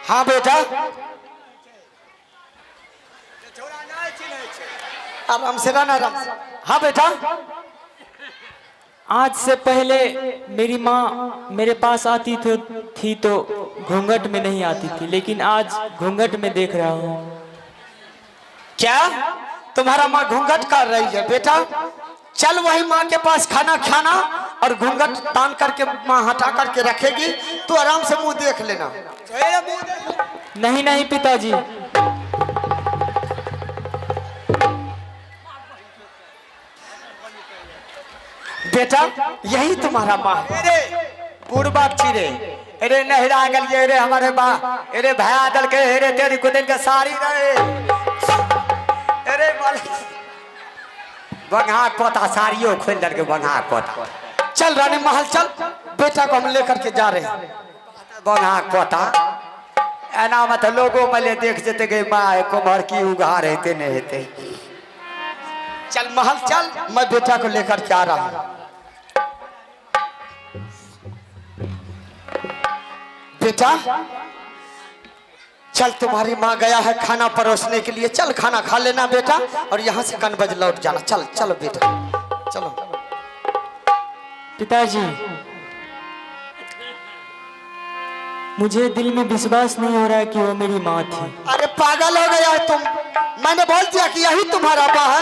हाँ बेटा आराम से रहना आराम से। हाँ बेटा आज से पहले मेरी माँ मेरे पास आती थी तो घूंघट में नहीं आती थी, लेकिन आज घूंघट में देख रहा हूँ। क्या तुम्हारा माँ घूंघट कर रही है? बेटा चल वही माँ के पास खाना खाना और घूंघट तान करके माँ हटा करके रखेगी, तू आराम से मुंह देख लेना। नहीं नहीं पिताजी, बेटा यही तुम्हारा माँ है। अरे बुढ़बा चिरे अरे नहरा गलिए रे हमारे बा अरे भया दल के अरे तेरी कुदिन के सारी रहे अरे बंगा पोता साड़ियों खोल दल के बंगा पोता। चल रानी महल चल, बेटा को हम लेकर के जा रहे हैं। बंगा पोता एना मत लोगों में ले देख जेते गए माँ कुमार की उघार हेते नहीं हेते। चल महल चल, मैं बेटा को लेकर के आ रहा हूँ। बेटा चल तुम्हारी माँ गया है खाना परोसने के लिए, चल खाना खा लेना बेटा और यहाँ से कनबज लौट जाना। चल चलो बेटा चलो। पिताजी मुझे दिल में विश्वास नहीं हो रहा है कि वो मेरी माँ थी। अरे पागल हो गया है तुम, मैंने बोल दिया कि यही तुम्हारा माँ है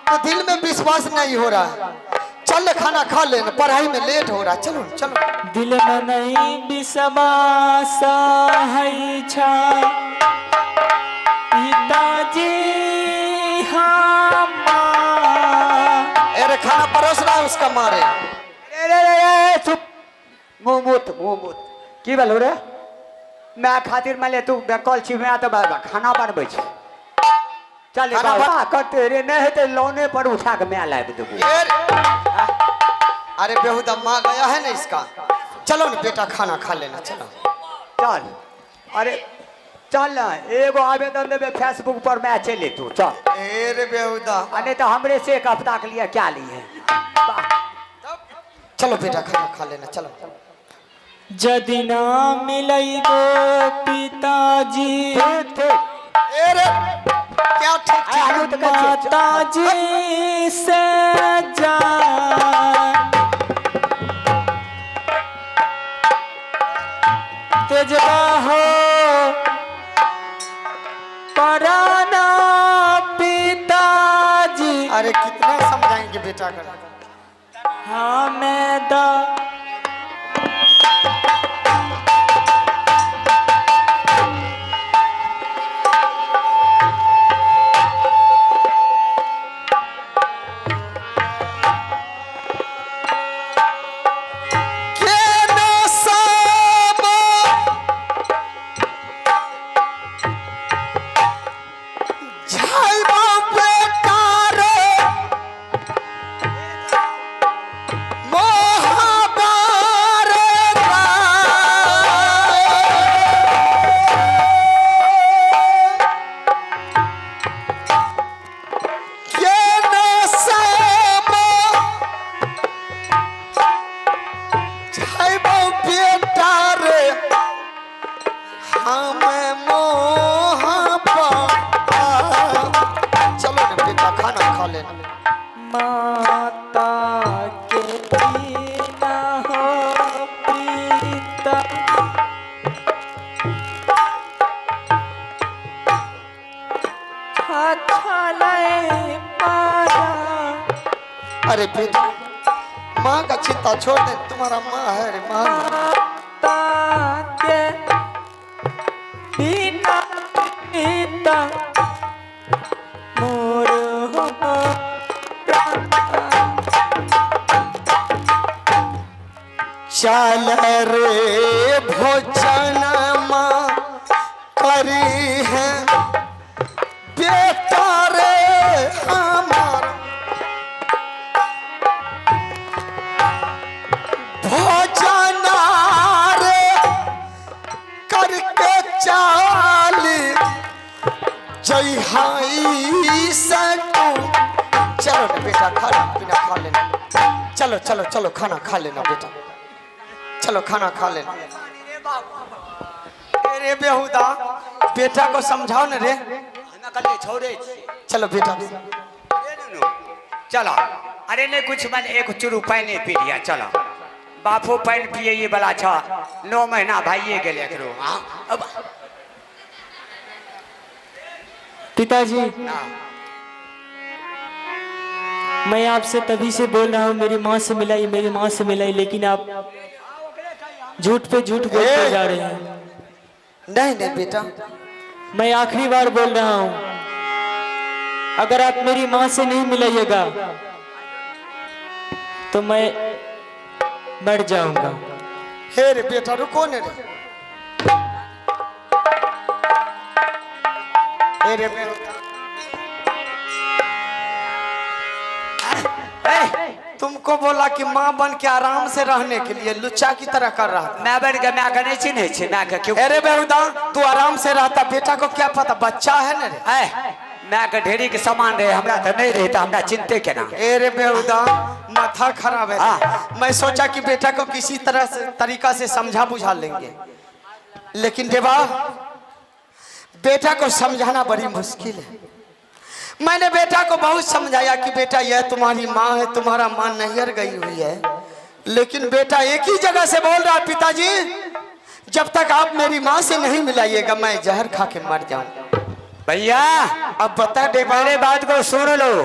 तो दिल में विश्वास नहीं हो रहा है। चल खाना खा लेना, पढ़ाई में लेट हो रहा है। चलो चलो। दिल में नहीं विश्वास है छा पिताजी हम। अरे खाना परोस रहा है उसका मारे। अरे चुप मुंह मुत की बोलो रे मैं खातिर मैं ले तू कल छी मैं तो खाना बनबै छी। चल बाबा करते रे नहीं तो लौने पर उठा के मैं लाए देबो। अरे बेहुदा माँ गया है ना इसका। चलो ना बेटा खाना खा लेना चलो। चल अरे चल ना एगो आवेदन देबे फेसबुक पर मैं चले तू चल। अरे बेहुदा अने तो हमरे से एक हफ्ता के लिए क्या ली है। चलो बेटा खाना खा लेना चलो। यदि ना मिलैबो पिताजी अरे क्या ठीक माताजी से जा तेजबा हो पराना पिताजी। अरे कितना समझाएंगे बेटा कर। हाँ मैं दा माता के बिना हो प्रीता। अरे बेटा माँ का चिंता छोड़ दे, तुम्हारा माँ है रे माँ। माता के बिना प्रीता मोर हो चल रे भोजन माँ करी है बेटा रे हमार। भोजन रे करके चाल जय हाई सकू। चलो बेटा खाना पीना खा लेना। चलो चलो चलो खाना खा लेना बेटा, चलो खाना खा लेना। अरे बेहुदा बेटा को समझाओ न रे। हमें कल छोड़े चलो बेटा चलो। अरे नहीं कुछ मन एक चुरू पानी पी लिया चलो। बापू पानी पिए ये बला छा 9 महीना भाइये गेले करो। हाँ अब पिताजी मैं आपसे तभी से बोल रहा हूँ मेरी माँ से मिलाई, मेरी माँ से मिलाई, लेकिन आप झूठ पे झूठ बोलते जा रहे हैं। नहीं नहीं बेटा मैं आखिरी बार बोल रहा हूँ, अगर आप मेरी माँ से नहीं मिलाइएगा तो मैं मर जाऊंगा। हे रे बेटा रुको ने रे। हे रे बेटा तुमको बोला कि माँ बन के आराम से रहने के लिए लुच्चा की तरह कर रहा था। मैं बन गया मैं नहीं चिन्हे छी मैं क्यों। अरे बेहुदा तू आराम से रहता, बेटा को क्या पता बच्चा है ना रे। मैं के ढेरी के सामान रहे हमरा तो नहीं रहता, हमरा चिंते के ना। अरे बेहुदा माथा खराब है। मैं सोचा कि बेटा को किसी तरह से तरीका से समझा बुझा लेंगे, लेकिन देवा बेटा को समझाना बड़ी मुश्किल है। मैंने बेटा को बहुत समझाया कि बेटा यह तुम्हारी माँ है, तुम्हारा माँ नैहर गई हुई है, लेकिन बेटा एक ही जगह से बोल रहा है पिताजी जब तक आप मेरी माँ से नहीं मिलाइएगा मैं जहर खा के मर जाऊं। भैया अब बता दे मेरे बात को सुन लो,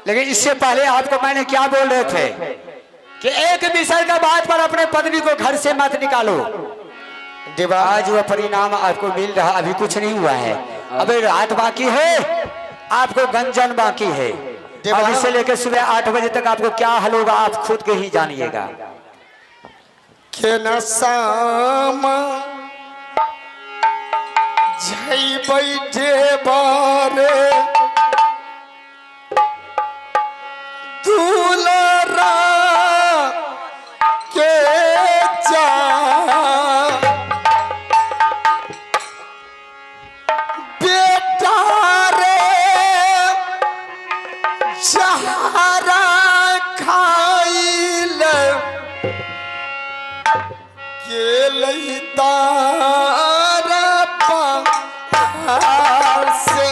लेकिन इससे पहले आपको मैंने क्या बोल रहे थे कि एक विषय का बात पर अपने पत्नी को घर से मत निकालो। देवा आज वह परिणाम आपको मिल रहा, अभी कुछ नहीं हुआ है, अभी रात बाकी है, आपको गंजन बाकी है। अभी से लेकर सुबह 8 बजे तक आपको क्या हल होगा आप खुद के ही जानिएगा। के न सामा जई बैठे बारे दुलरा के जा बेटा रे जहरा खाइल के लैतारा पार से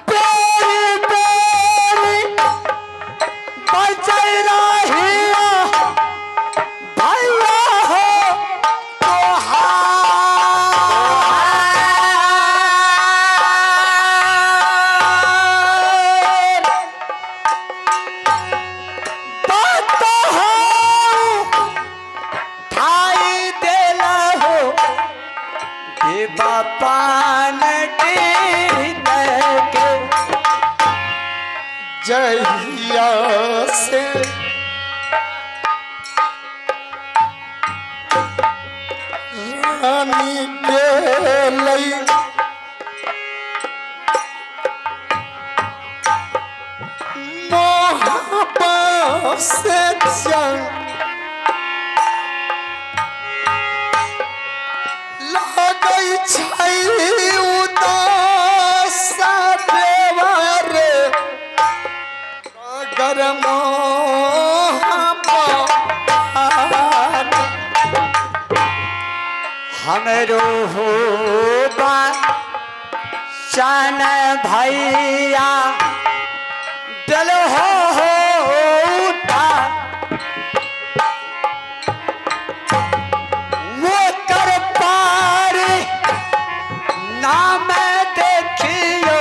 बेरी बेरी बचै रहिया भैया हो पान के जहिया से रानी के लई मोहब्बत से जंग लगई छै उदास देवारे अगर मोहब्बत हमरो हो शन भैया दिल हो उठा वो कर पार नाम देखियो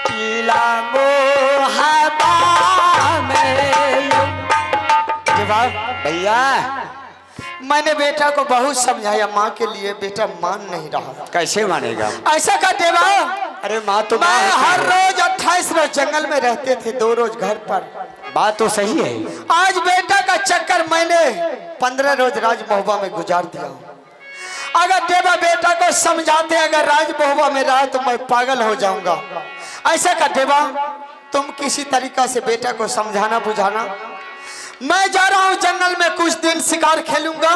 किला मोहब्बा में। जवाब भैया मैंने बेटा को बहुत समझाया, माँ के लिए बेटा मान नहीं रहा। कैसे मानेगा? ऐसा का देवा अरे माँ तो मैं हर रोज 28 रोज जंगल में रहते थे, 2 रोज घर पर। बात तो सही है। आज बेटा का चक्कर मैंने 15 रोज राज महुआ में गुजार दिया। अगर देवा बेटा को समझाते अगर राज महुआ में रहा तो मैं पागल हो जाऊंगा। ऐसा का देवा तुम किसी तरीका से बेटा को समझाना बुझाना। मैं जा रहा हूं जंगल में, कुछ दिन शिकार खेलूंगा,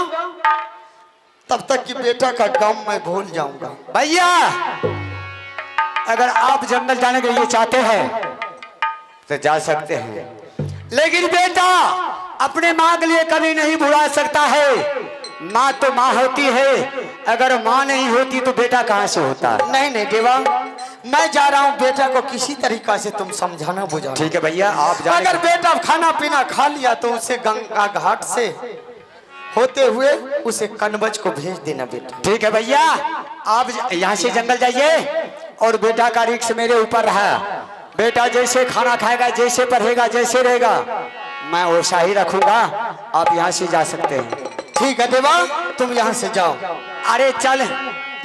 तब तक कि बेटा का गम मैं भूल जाऊंगा। भैया अगर आप जंगल जाने के लिए चाहते हैं तो जा सकते हैं, लेकिन बेटा अपने माँ के लिए कभी नहीं भुला सकता है। माँ तो माँ होती है, अगर माँ नहीं होती तो बेटा कहाँ से होता? नहीं नहीं देवा, मैं जा रहा हूँ, बेटा को किसी तरीका से तुम समझाना बुझाना। ठीक है भैया, आप जाने अगर बेटा खाना पीना खा लिया तो उसे गंगा घाट से होते हुए उसे कनबज को भेज देना बेटा। ठीक है भैया, आप यहाँ से जंगल जाइए और बेटा का रिक्स मेरे ऊपर रहा। बेटा जैसे खाना खाएगा, जैसे पढ़ेगा, जैसे रहेगा, मैं वैसा ही रखूंगा। आप यहाँ से जा सकते हैं। ठीक है देवा, तुम यहाँ से जाओ। अरे चल,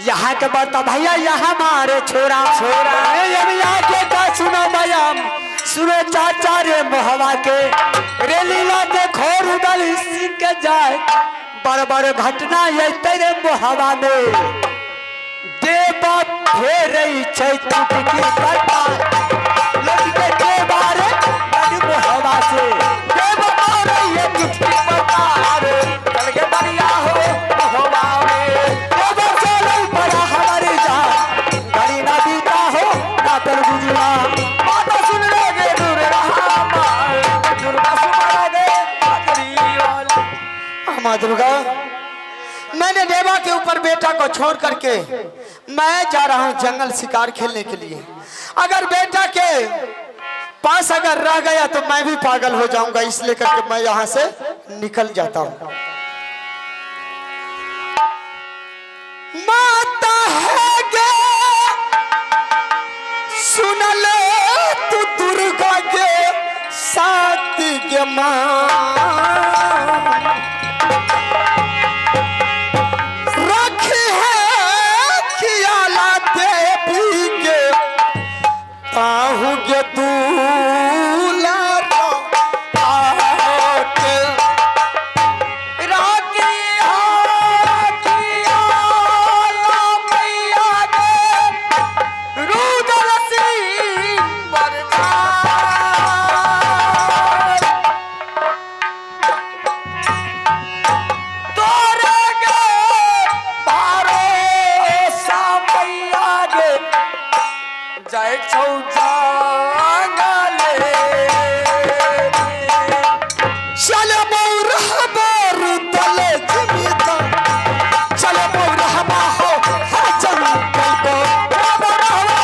यहाँ के बता भैया, यहाँ मारे छोरा छोरा के का सुनो बयाम, सुनो चाचा रे मोहवा के, रे लीला देखो रुदल सीख जाए, बड़ बड़ घटना ये तेरे मोहवा में, देवा फेर छै टूटकी पता, लड़के के बारे बड़ मोहवा से, देवा मारे ये टूटकी पता रे, चल के बढ़िया हो मोहवा में, देवा चल बड़ा हमारे जा, गड़ी ना बीता हो ना तर गुजरा, बात सुन लोगे दूर रहा मार, दुर्गा सुमारोगे आखिरी वाला। माँ दुर्गा, मैंने देवा के ऊपर बेटा को छोड़ करके मैं जा रहा हूँ जंगल शिकार खेलने के लिए। अगर बेटा के पास अगर रह गया तो मैं भी पागल हो जाऊंगा, इसलिए करके मैं यहाँ से निकल जाता हूँ। माता है गे सुन ले तू दुर्गा के साथ के माँ, पाहुगे दूल्हा आके, राखी हाथिया ला मैया गे, रुदल सिंह बरदार, तोरे गे भरोसा मैया गे, जय चौजा चल बौरहबा रुदल जमीता, चल बौरहबा हो है जंगल को, बौरहबा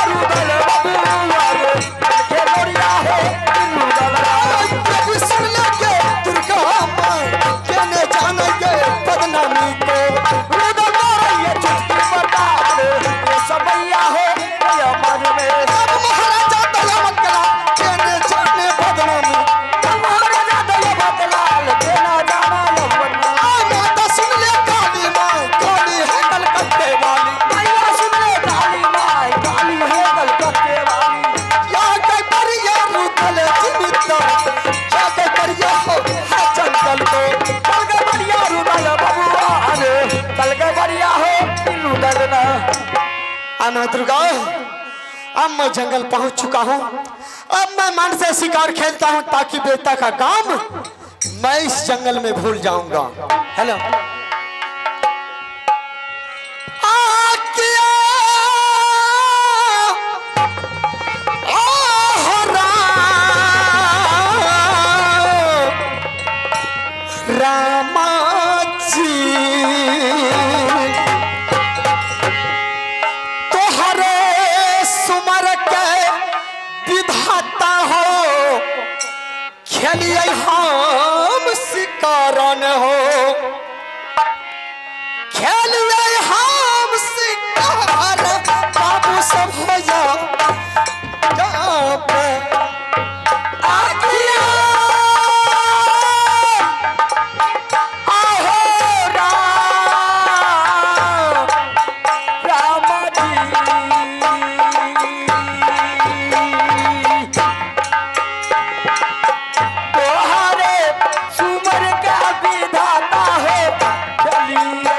रुदल बबुआ रे, के लोरिया हो रुदल, जब सुन लगे दुर्गा माँ, केने जानेंगे बदनामी को, रुदल मारे ये चुटकी बता रे, ये सबैया हो ये मन में, अब महाराजा दयावत करा, केने जाने बदनामी, महाराजा दयावत लाल केना जाना लवन, माता सुन ले काली माँ, काली है कलकत्ते वाली, भैया सुन ले काली माँ, काली है कलकत्ते वाली, या के परिया रुदल जीविता, या के परिया हो है जंगल को, कल के बढ़िया रुदल बबुआ रे, कल के बढ़िया हो रुदल ना। माँ दुर्गा, अब मैं जंगल पहुंच चुका हूं, अब मैं मन से शिकार खेलता हूं ताकि बेटा का काम मैं इस जंगल में भूल जाऊंगा। हेलो रामा जी सुमर के विधाता हो, खेलिए हम शिकारन हो, खेलिए हम शिकार, बाबू सब हो जा सुमर का विधाता हो, चलिए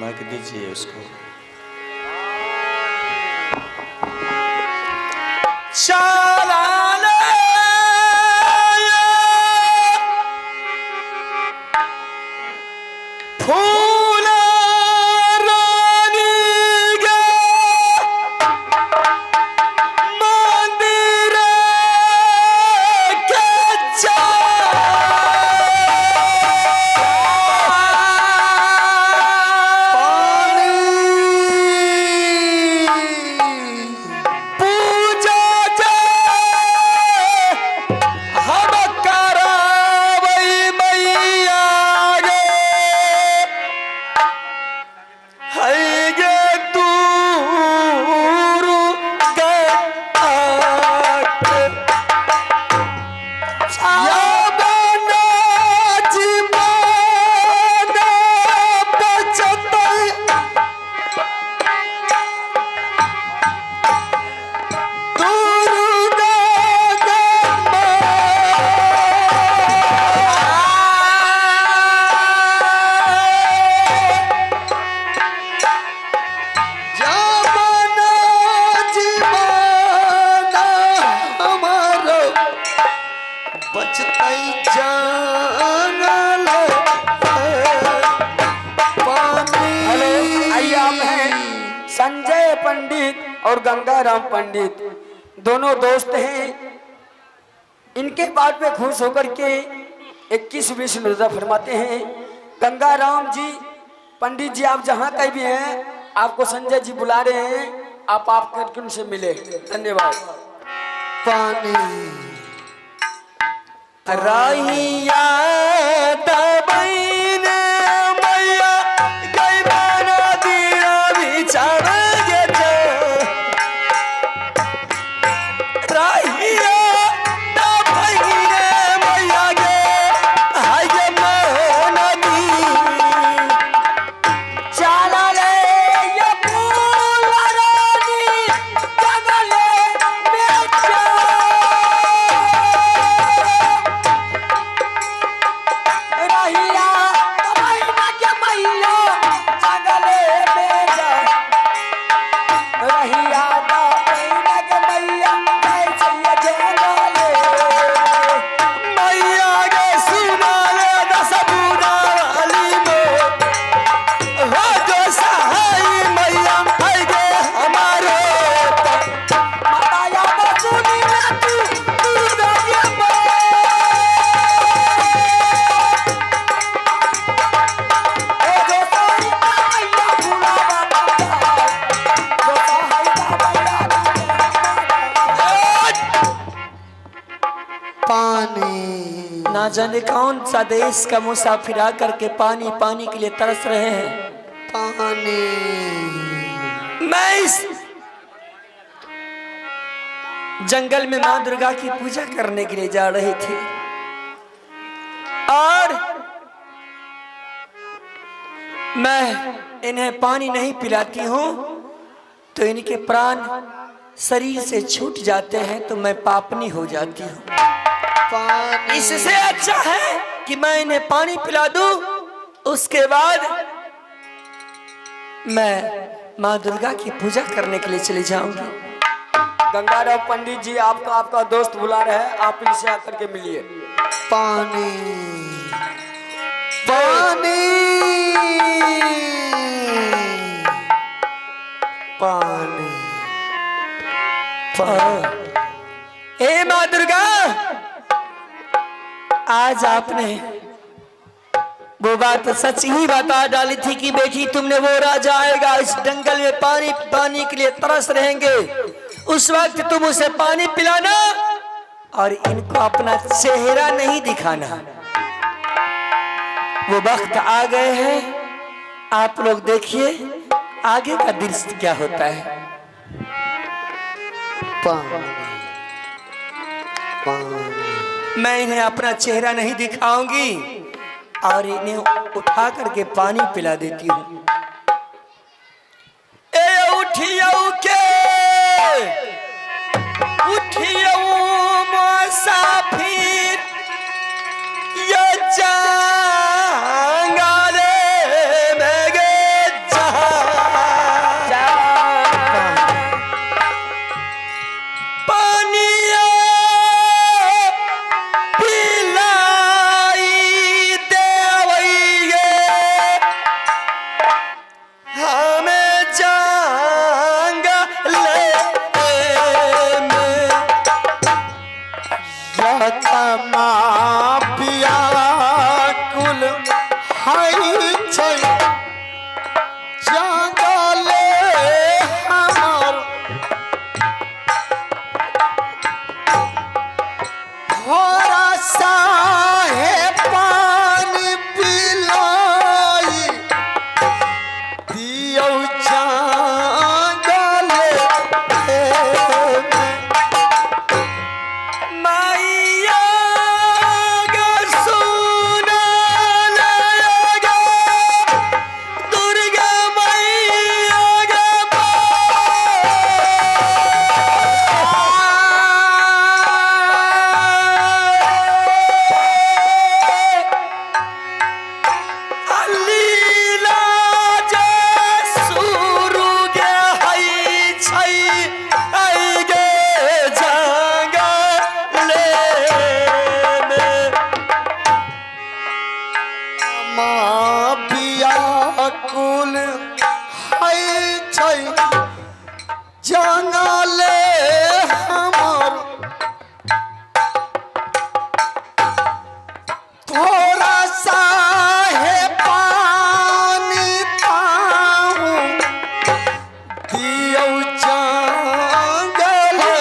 माइक दीजिए उसको। चला ले फूल रानी गे मंदिर के पूजा हम करावई मैया गे है गे दूर के आके या बना जीवन बचतई दुर्गा जमाना जीवन हमारो बचतई जानल पानी। हेलो, आइए आप हैं संजय पंडित और गंगाराम पंडित, दोनों दोस्त हैं। इनके बात पे खुश होकर के 21-20 रोजा फरमाते हैं। गंगाराम जी, पंडित जी, आप जहाँ कहीं भी हैं, आपको संजय जी बुला रहे हैं, आप करके उनसे मिले। धन्यवाद। पानी रहिया दबैन मैया गई बना दिया बिछड़ गे रहिया दबैन मैया गे हाय गे नदी चला ले ये फूल रानी जगले बेचा, रहिया मैया के मैया जगले बेचा, रहिया मैया के मैया कैसे जगले मैया गे सुना ले दस बुदा वाली मो हो जो सहाय मैया हाय गे हमारे माया बसुनी में तू दुर्गा के माँ, ओ जो साई मैया बुलावा बता, जो साई मैया पानी ना जाने कौन सा देश का मुसाफिर आकर के पानी पानी के लिए तरस रहे हैं। पानी मैं इस जंगल में मां दुर्गा की पूजा करने के लिए जा रही थी और मैं इन्हें पानी नहीं पिलाती हूँ तो इनके प्राण शरीर से छूट जाते हैं, तो मैं पापनी हो जाती हूँ। पानी इससे अच्छा है कि मैं इन्हें पानी पिला दूं, उसके बाद मैं माँ दुर्गा की पूजा करने के लिए चली जाऊंगी। गंगाराम पंडित जी, आपका दोस्त बुला रहे हैं, आप इनसे आकर के मिलिए। पानी पानी पानी हे माँ दुर्गा, आज आपने वो बात सच ही बता डाली थी कि बेटी तुमने वो राजा आएगा इस जंगल में पानी पानी के लिए तरस रहेंगे, उस वक्त तुम उसे पानी पिलाना और इनको अपना चेहरा नहीं दिखाना। वो वक्त आ गए हैं, आप लोग देखिए आगे का दृश्य क्या होता है। पानी पानी मैं इन्हें अपना चेहरा नहीं दिखाऊंगी और इन्हें उठा करके पानी पिला देती हूँ। ए उठियो के उठियो मुसाफिर ये जंगले में गे हाय छै जंगले हमर थोड़ा सा है पानी पिलाई दियो जंगले मैया गे सुना लगे दुर्गा मैया गे लीला जे सुरु गे हई छै आई गे जंगले में माँ पिया कुल हाय छै जंगले हमर थोड़ा सा है पानी पाऊं दियो जंगले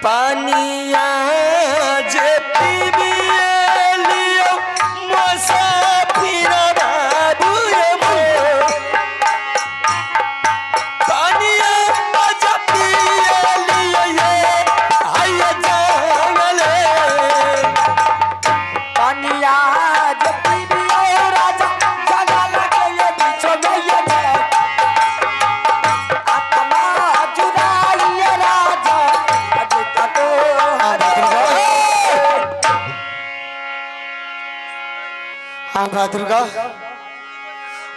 पानिया जे पीबिए लियो मुसाफिर बाबू रे पानिया जे पिए लियो ये हाय जंगले पानिया जे पीबिए राजा जंगल के ये बीचो में ये है आत्मा जुराइए राजा अजता तो हाँ माँ दुर्गा,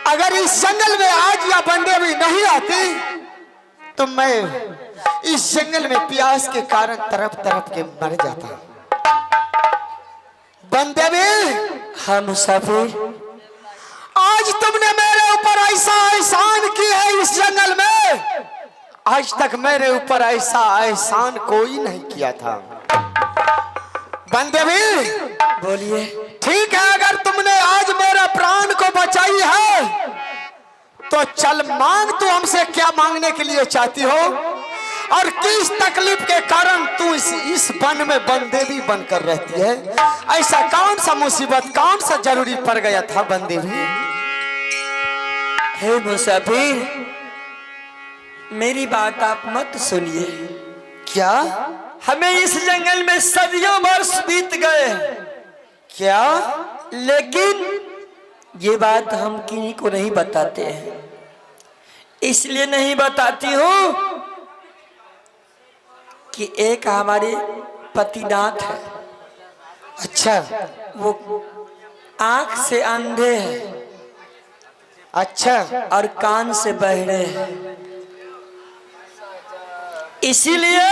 अगर इस जंगल में आज या बंदे भी नहीं आती तो मैं इस जंगल में प्यास के कारण तरफ तरफ के मर जाता। बंदे भी हाँ मुसाफिर आज तुमने मेरे ऊपर ऐसा एहसान किया है इस जंगल में, आज तक मेरे ऊपर ऐसा एहसान कोई नहीं किया था। बंदे भी बोलिए ठीक है, अगर तुमने आज मेरे प्राण को बचाई है तो चल मांग, तू हमसे क्या मांगने के लिए चाहती हो और किस तकलीफ के कारण तू इस वन में बंदेवी बनकर रहती है? ऐसा कौन सा मुसीबत, कौन सा जरूरी पड़ गया था बंदेवी? हे मुसाफिर मेरी बात आप मत सुनिए। क्या हमें इस जंगल में सदियों वर्ष बीत गए, क्या लेकिन ये बात हम किन्हीं को नहीं बताते हैं। इसलिए नहीं बताती हूँ कि एक हमारे पतिनाथ है, अच्छा वो आंख से अंधे हैं अच्छा और कान से बहरे हैं, इसीलिए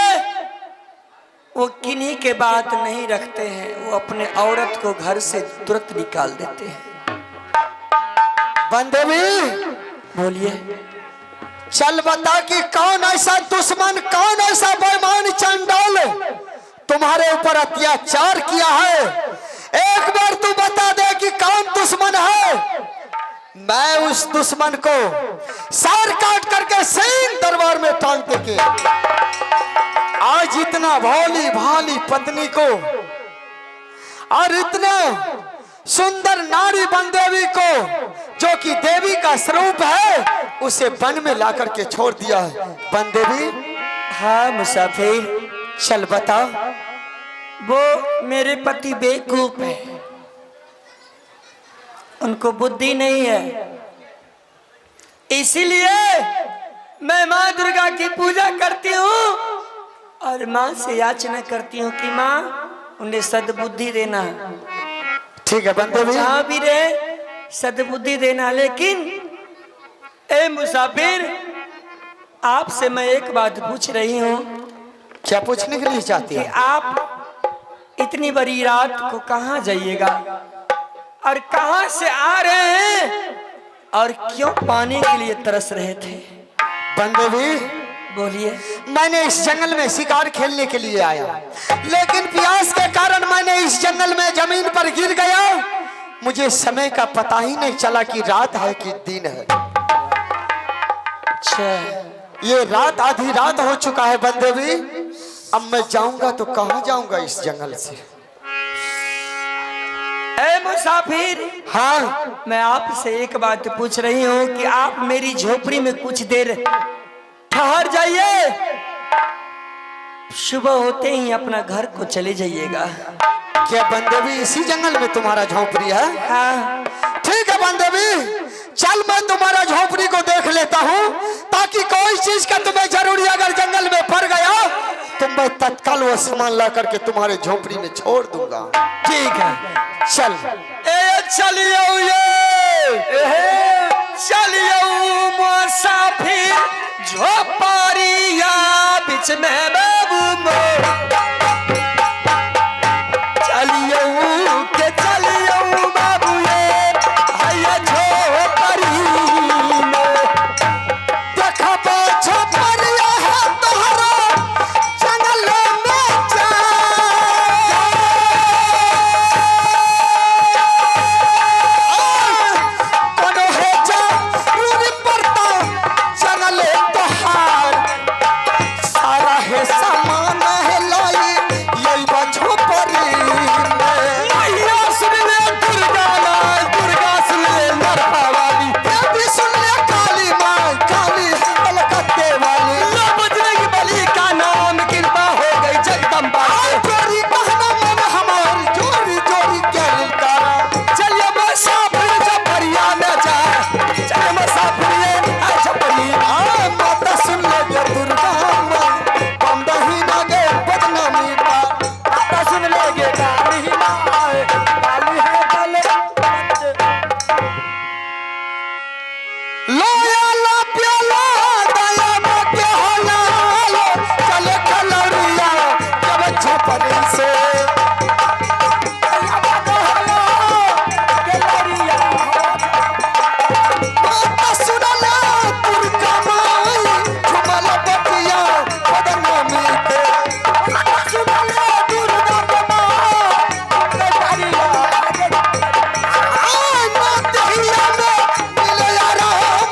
वो किन्हीं के बात नहीं रखते हैं, वो अपने औरत को घर से तुरंत निकाल देते हैं। बंदेवी बोलिए चल बता कि कौन ऐसा दुश्मन, कौन ऐसा बेईमान चंडाल तुम्हारे ऊपर अत्याचार किया है? एक बार तू बता दे कि कौन दुश्मन है, मैं उस दुश्मन को सार काट करके सिंह दरबार में टांग देके आज इतना भोली भाली पत्नी को और इतना सुंदर नारी बंदेवी को जो कि देवी का स्वरूप है उसे वन में ला करके छोड़ दिया है। बंदेवी हाँ मुसाफिर चल बता। वो मेरे पति बेवकूफ है, उनको बुद्धि नहीं है, इसीलिए मैं माँ दुर्गा की पूजा करती हूँ और माँ से याचना करती हूँ कि माँ उन्हें सद्बुद्धि देना, ठीक है बंदेवी, जहाँ भी रहे सद्बुद्धि देना। लेकिन ए मुसाफिर आपसे मैं एक बात पूछ रही हूँ क्या पूछने के लिए चाहती कि है? आप इतनी बड़ी रात को कहाँ जाइएगा और कहाँ से आ रहे हैं और क्यों पानी के लिए तरस रहे थे? बंदेवी बोलिए। मैंने इस जंगल में शिकार खेलने के लिए आया, लेकिन प्यास के कारण मैंने इस जंगल में जमीन पर गिर गया। मुझे समय का पता ही नहीं चला कि रात है कि दिन है। अच्छा, ये रात आधी रात हो चुका है बंदेवी। अब मैं जाऊंगा तो कहाँ जाऊंगा इस जंगल से। ए मुसाफिर, हाँ, मैं आपसे एक बात पूछ रही हूँ कि आप मेरी झोपड़ी में कुछ देर ठहर जाइए, सुबह होते ही अपना घर को चले जाइएगा। क्या बंदेवी इसी जंगल में तुम्हारा झोपड़ी है? हाँ, ठीक है बंदेवी, चल मैं तुम्हारा झोपड़ी को देख लेता हूँ, ताकि कोई चीज का तुम्हें जरूरी अगर जंगल में पड़ गया तो मैं तत्काल वो सामान ला करके तुम्हारे झोपड़ी में छोड़ दूंगा। ठीक है, चल। ए चलियो चलियो मुसाफिर, झोपड़िया बीच में बाबू मोर, चलियो के चलियो बाबू ये हैया झोपड़ी में। देखा झोपड़िया है तोहरा जंगल में जा। कोनो है जरूरी पड़ता जंगल तोहार, सारा है सामान है लाई यही बा झोपड़ी में। मैया सुन ले दुर्गा माँ, दुर्गा सुन ले नरहा वाली, देवी सुन ले काली माँ, काली कलकत्ते वाली। लो बजरंग बली का नाम कृपा हो गई जगदम्बा से। जोरी कहना मन हमारी जोरी जोरी क्या ललकारा। चलिए मुसाफिर झोपड़िया में जा, चलिए मुसाफिर ये झोपड़ी। माता सुन ले गे दुर्गा माँ, बंदा ही ना गे बदनामी पा। माता सुन लेगे काली माँ, काली है काले। लोया ला प्याला दया में क्या होला लो, चले खलौरिया जब झोपड़ी से। माता सुन ले दुर्गा माँ, झुमल बतिया बदनामी पे। माता सुन ले दुर्गा माँ, मातहिया में मिले आराम,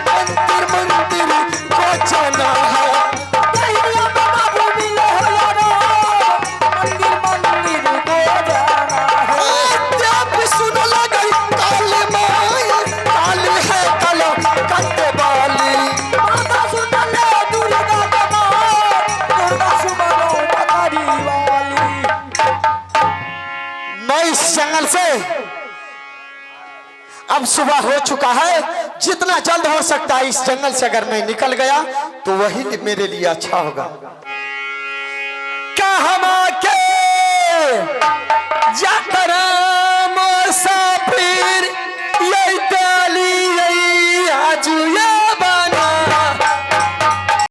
मंदिर मंदिर को जाना है। दहिया बाबू मिले हो यारो, मंदिर मंदिर को जाना है। जब सुन लगी काली माई, काली है कलो कत्ते वाली। माता सुन ले दुर्गा माँ, दुर्गा सुमनो पकड़ी वाली। मैं इस जंगल से अब सुबह हो चुका है, जितना जल्द हो सकता है इस जंगल से अगर मैं निकल गया तो वही मेरे लिए अच्छा होगा।